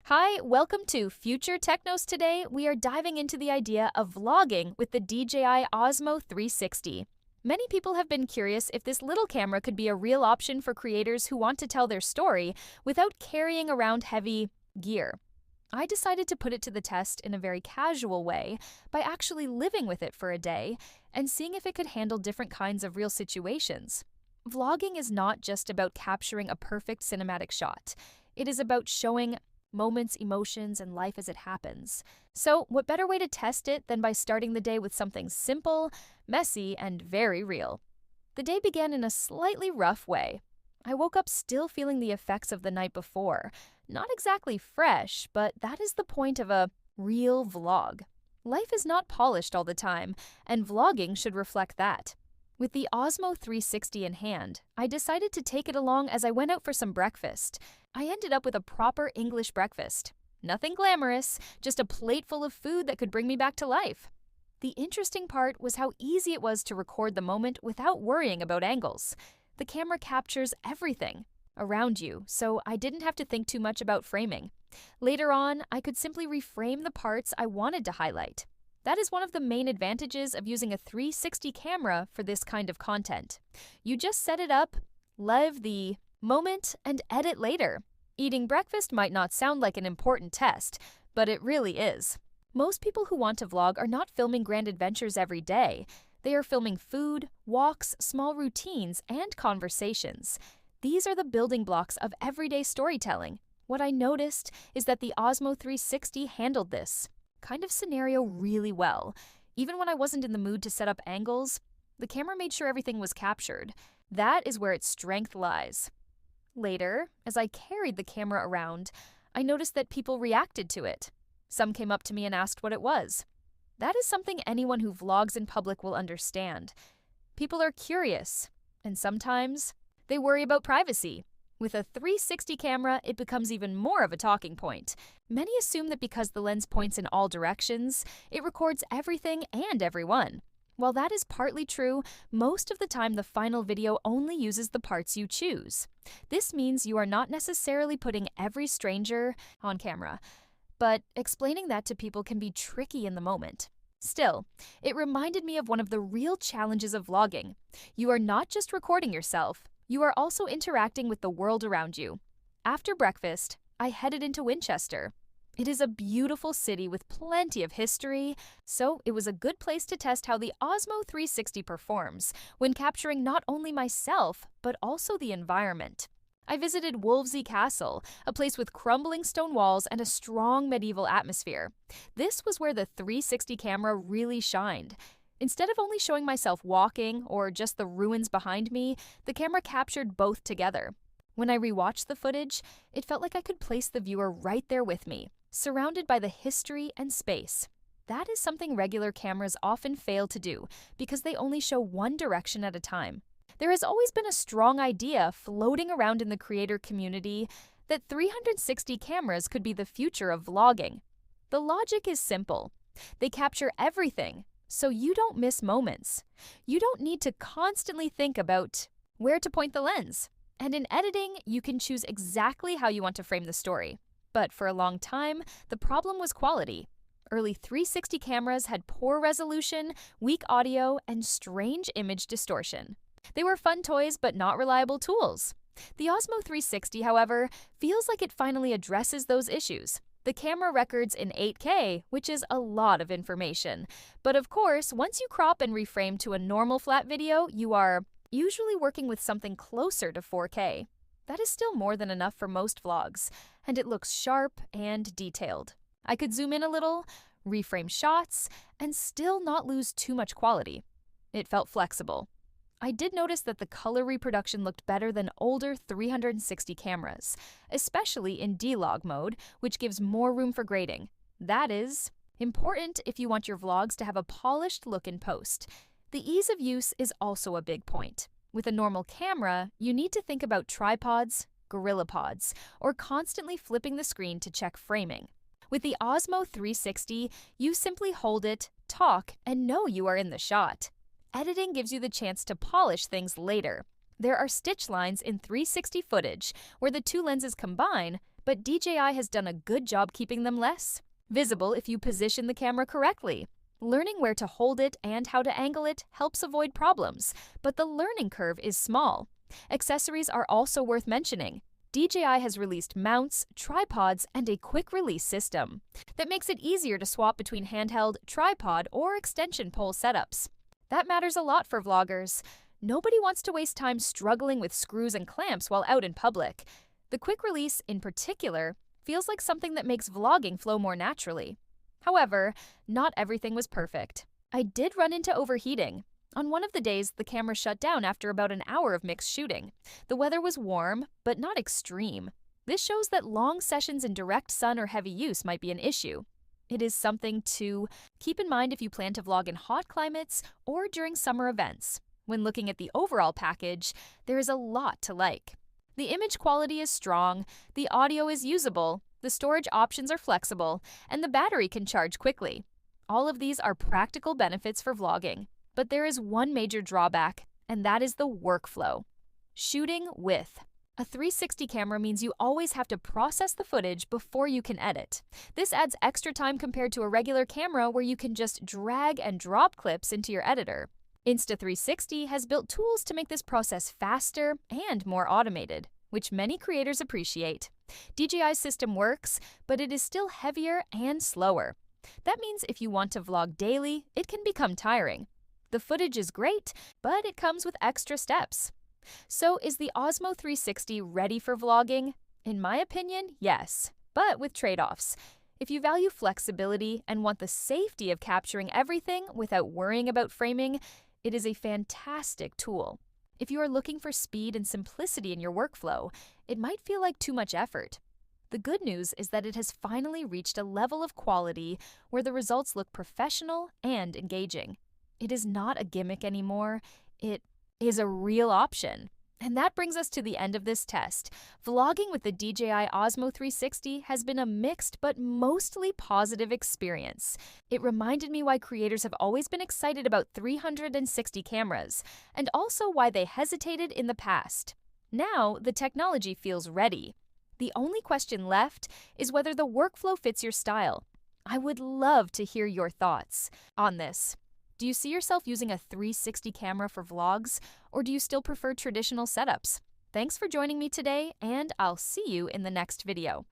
Hi, welcome to Future Technos. Today, we are diving into the idea of vlogging with the DJI Osmo 360. Many people have been curious if this little camera could be a real option for creators who want to tell their story without carrying around heavy gear. I decided to put it to the test in a very casual way by actually living with it for a day and seeing if it could handle different kinds of real situations. Vlogging is not just about capturing a perfect cinematic shot. It is about showing moments, emotions, and life as it happens. So, what better way to test it than by starting the day with something simple, messy, and very real? The day began in a slightly rough way. I woke up still feeling the effects of the night before. Not exactly fresh, but that is the point of a real vlog. Life is not polished all the time, and vlogging should reflect that. With the Osmo 360 in hand, I decided to take it along as I went out for some breakfast. I ended up with a proper English breakfast. Nothing glamorous, just a plate full of food that could bring me back to life. The interesting part was how easy it was to record the moment without worrying about angles. The camera captures everything around you, so I didn't have to think too much about framing. Later on, I could simply reframe the parts I wanted to highlight. That is one of the main advantages of using a 360 camera for this kind of content. You just set it up, live the moment, and edit later. Eating breakfast might not sound like an important test, but it really is. Most people who want to vlog are not filming grand adventures every day. They are filming food, walks, small routines, and conversations. These are the building blocks of everyday storytelling. What I noticed is that the Osmo 360 handled this kind of scenario really well. Even when I wasn't in the mood to set up angles, the camera made sure everything was captured. That is where its strength lies. Later, as I carried the camera around, I noticed that people reacted to it. Some came up to me and asked what it was. That is something anyone who vlogs in public will understand. People are curious, and sometimes they worry about privacy. With a 360 camera, it becomes even more of a talking point. Many assume that because the lens points in all directions, it records everything and everyone. While that is partly true, most of the time the final video only uses the parts you choose. This means you are not necessarily putting every stranger on camera, but explaining that to people can be tricky in the moment. Still, it reminded me of one of the real challenges of vlogging. You are not just recording yourself, you are also interacting with the world around you. After breakfast, I headed into Winchester. It is a beautiful city with plenty of history, so it was a good place to test how the Osmo 360 performs when capturing not only myself, but also the environment. I visited Wolvesey Castle, a place with crumbling stone walls and a strong medieval atmosphere. This was where the 360 camera really shined. Instead of only showing myself walking or just the ruins behind me, the camera captured both together. When I rewatched the footage, it felt like I could place the viewer right there with me, surrounded by the history and space. That is something regular cameras often fail to do because they only show one direction at a time. There has always been a strong idea floating around in the creator community that 360 cameras could be the future of vlogging. The logic is simple. They capture everything, so you don't miss moments. You don't need to constantly think about where to point the lens. And in editing, you can choose exactly how you want to frame the story. But for a long time, the problem was quality. Early 360 cameras had poor resolution, weak audio, and strange image distortion. They were fun toys but not reliable tools. The Osmo 360, however, feels like it finally addresses those issues. The camera records in 8K, which is a lot of information. But of course, once you crop and reframe to a normal flat video, you are usually working with something closer to 4K. That is still more than enough for most vlogs, and it looks sharp and detailed. I could zoom in a little, reframe shots, and still not lose too much quality. It felt flexible. I did notice that the color reproduction looked better than older 360 cameras, especially in D-Log mode, which gives more room for grading. That is important if you want your vlogs to have a polished look in post. The ease of use is also a big point. With a normal camera, you need to think about tripods, GorillaPods, or constantly flipping the screen to check framing. With the Osmo 360, you simply hold it, talk, and know you are in the shot. Editing gives you the chance to polish things later. There are stitch lines in 360 footage where the two lenses combine, but DJI has done a good job keeping them less visible if you position the camera correctly. Learning where to hold it and how to angle it helps avoid problems, but the learning curve is small. Accessories are also worth mentioning. DJI has released mounts, tripods, and a quick-release system that makes it easier to swap between handheld, tripod, or extension pole setups. That matters a lot for vloggers. Nobody wants to waste time struggling with screws and clamps while out in public. The quick release, in particular, feels like something that makes vlogging flow more naturally. However, not everything was perfect. I did run into overheating. On one of the days, the camera shut down after about an hour of mixed shooting. The weather was warm, but not extreme. This shows that long sessions in direct sun or heavy use might be an issue. It is something to keep in mind if you plan to vlog in hot climates or during summer events. When looking at the overall package, there is a lot to like. The image quality is strong, the audio is usable, the storage options are flexible, and the battery can charge quickly. All of these are practical benefits for vlogging. But there is one major drawback, and that is the workflow. Shooting with. A 360 camera means you always have to process the footage before you can edit. This adds extra time compared to a regular camera where you can just drag and drop clips into your editor. Insta360 has built tools to make this process faster and more automated, which many creators appreciate. DJI's system works, but it is still heavier and slower. That means if you want to vlog daily, it can become tiring. The footage is great, but it comes with extra steps. So is the Osmo 360 ready for vlogging? In my opinion, yes, but with trade-offs. If you value flexibility and want the safety of capturing everything without worrying about framing, it is a fantastic tool. If you are looking for speed and simplicity in your workflow, it might feel like too much effort. The good news is that it has finally reached a level of quality where the results look professional and engaging. It is not a gimmick anymore, it is a real option. And that brings us to the end of this test. Vlogging with the DJI Osmo 360 has been a mixed but mostly positive experience. It reminded me why creators have always been excited about 360 cameras, and also why they hesitated in the past. Now, the technology feels ready. The only question left is whether the workflow fits your style. I would love to hear your thoughts on this. Do you see yourself using a 360 camera for vlogs, or do you still prefer traditional setups? Thanks for joining me today, and I'll see you in the next video.